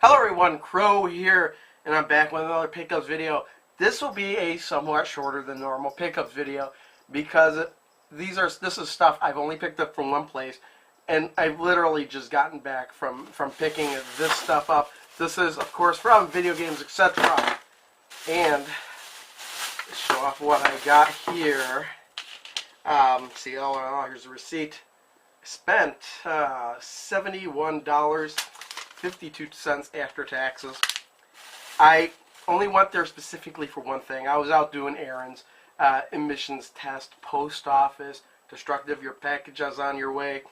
Hello everyone, Crow here, and I'm back with another pickups video. This will be a somewhat shorter than normal pickups video because this is stuff I've only picked up from one place, and I've literally just gotten back from picking this stuff up. This is, of course, from Videogames Etc. And show off what I got here. See, oh, here's the receipt. I spent $71.52 after taxes. I only went there specifically for one thing. I was out doing errands, emissions test, post office, destructive. Your package is on your way,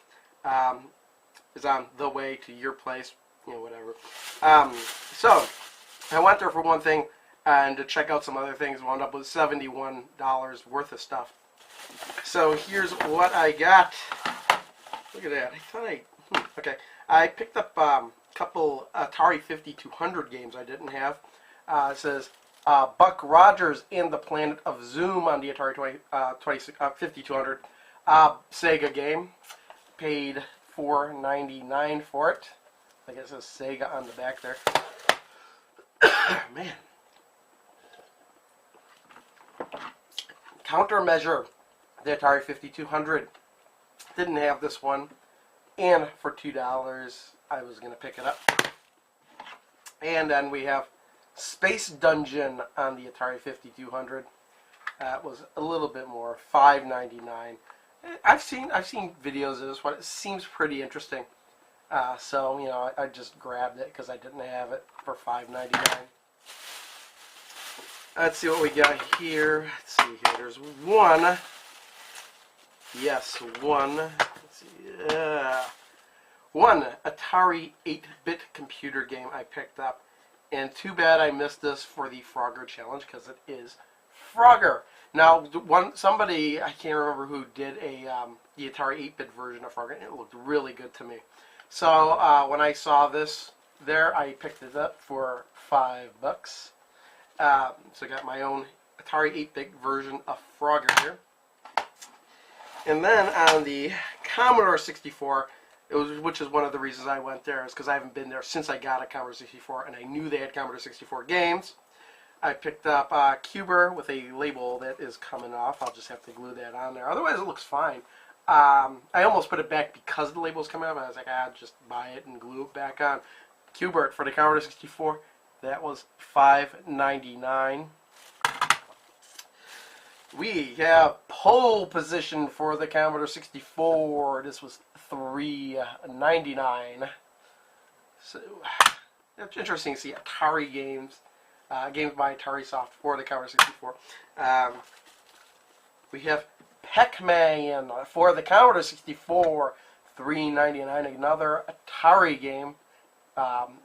is on the way to your place, you know, whatever. So I went there for one thing and to check out some other things. Wound up with $71 worth of stuff. So here's what I got. Look at that. I thought okay. I picked up a couple Atari 5,200 games I didn't have. It says Buck Rogers and the Planet of Zoom on the Atari 5,200 Sega game. Paid $4.99 for it. I guess it says Sega on the back there. Man. Countermeasure. The Atari 5,200. Didn't have this one, and for $2 I was going to pick it up. And then we have Space Dungeon on the Atari 5,200. That was a little bit more, $5.99. I've seen videos of this one. It seems pretty interesting. So you know, I just grabbed it because I didn't have it for $5.99. Let's see what we got here. Let's see here. There's one. Yes, one. Let's see. One Atari 8-bit computer game I picked up, and too bad I missed this for the Frogger challenge because it is Frogger. Now, somebody, I can't remember who, did the Atari 8-bit version of Frogger, and it looked really good to me. So when I saw this there, I picked it up for $5. So I got my own Atari 8-bit version of Frogger here. And then on the Commodore 64, which is one of the reasons I went there, is because I haven't been there since I got a Commodore 64, and I knew they had Commodore 64 games. I picked up Cuber with a label that is coming off. I'll just have to glue that on there. Otherwise, it looks fine. I almost put it back because the label's coming off. I was like, I'd just buy it and glue it back on. Cubert for the Commodore 64, that was $5.99. We have pole position for the Commodore 64. This was $3.99. So it's interesting to see Atari games, games by Atari Soft for the Commodore 64. We have Pac-Man for the Commodore 64, $3.99. Another Atari game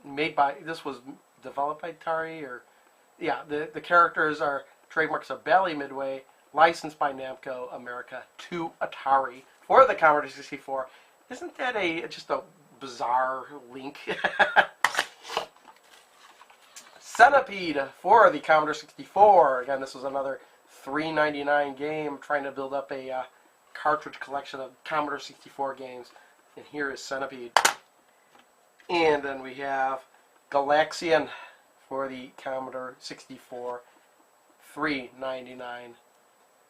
made by. This was developed by Atari, or yeah, the characters are trademarks of Bally Midway. Licensed by Namco America to Atari for the Commodore 64. Isn't that just a bizarre link? Centipede for the Commodore 64. Again, this was another $3.99 game. Trying to build up a cartridge collection of Commodore 64 games. And here is Centipede. And then we have Galaxian for the Commodore 64. $3.99.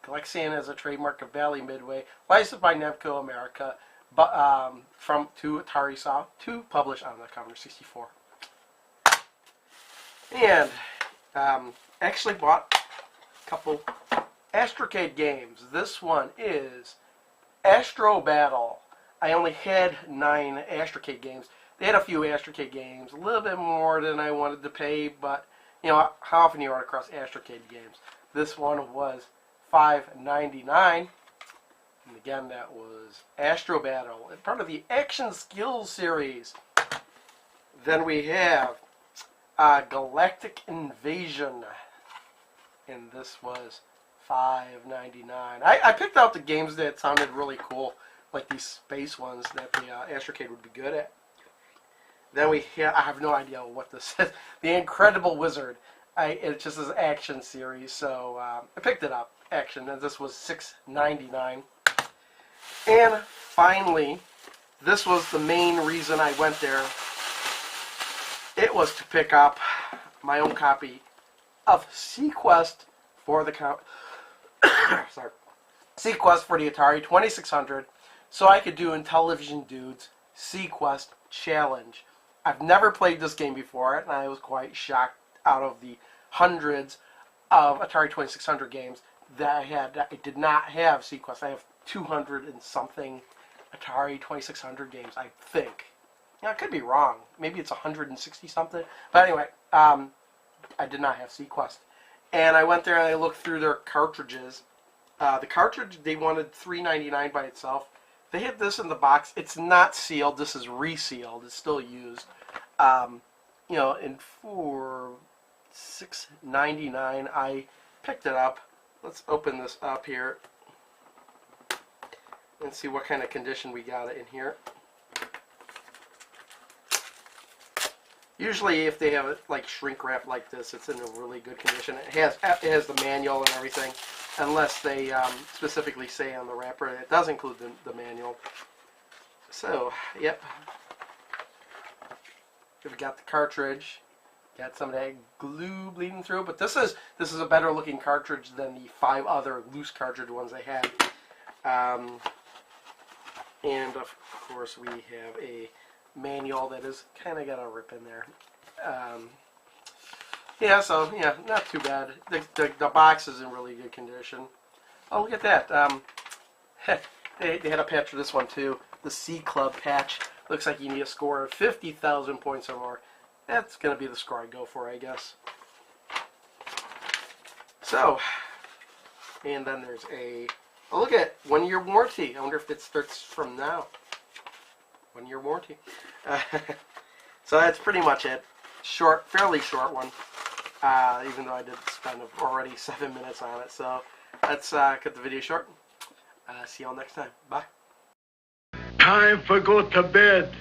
Galaxian is a trademark of Bally Midway, licensed by Namco America, but to Atari Soft to publish on the Commodore 64. And actually bought a couple Astrocade games. This one is Astro Battle. I only had 9 Astrocade games. They had a few Astrocade games, a little bit more than I wanted to pay, but you know, how often do you run across Astrocade games? This one was $5.99, and again that was Astro Battle, and part of the Action Skills series. Then we have Galactic Invasion, and this was $5.99. I picked out the games that sounded really cool, like these space ones that the Astrocade would be good at. Then we have, I have no idea what this is, The Incredible Wizard. It just is Action series, so I picked it up. Action, and this was $6.99. And finally, this was the main reason I went there. it was to pick up my own copy of Sequest for the sorry, Sequest for the Atari 2600, so I could do Intellivision Dude's Sequest Challenge. I've never played this game before, and I was quite shocked out of the hundreds of Atari 2600 games that I had. I did not have Sequest. I have 200 and something Atari 2600 games, I think. Yeah, I could be wrong. Maybe it's 160 something. But anyway, I did not have Sequest. And I went there and I looked through their cartridges. The cartridge, they wanted $3.99 by itself. They had this in the box. It's not sealed. This is resealed. It's still used. You know, and for $6.99, I picked it up. Let's open this up here and see what kind of condition we got it in here. Usually, if they have it like shrink wrap like this, it's in a really good condition. It has the manual and everything, unless they specifically say on the wrapper. It does include the manual. So, yep. We've got the cartridge. Got some of that glue bleeding through, but this is a better looking cartridge than the 5 other loose cartridge ones they had. And of course, we have a manual that is kind of got a rip in there. Yeah, so yeah, not too bad. The box is in really good condition. Oh, look at that. They had a patch for this one too. The C Club patch. Looks like you need a score of 50,000 points or more. That's going to be the score I go for, I guess. So, and then there's a, oh, look at 1-year warranty. I wonder if it starts from now. 1-year warranty. So that's pretty much it. Short, fairly short one. Even though I did spend already 7 minutes on it. So let's cut the video short. See y'all next time. Bye. Time for go to bed.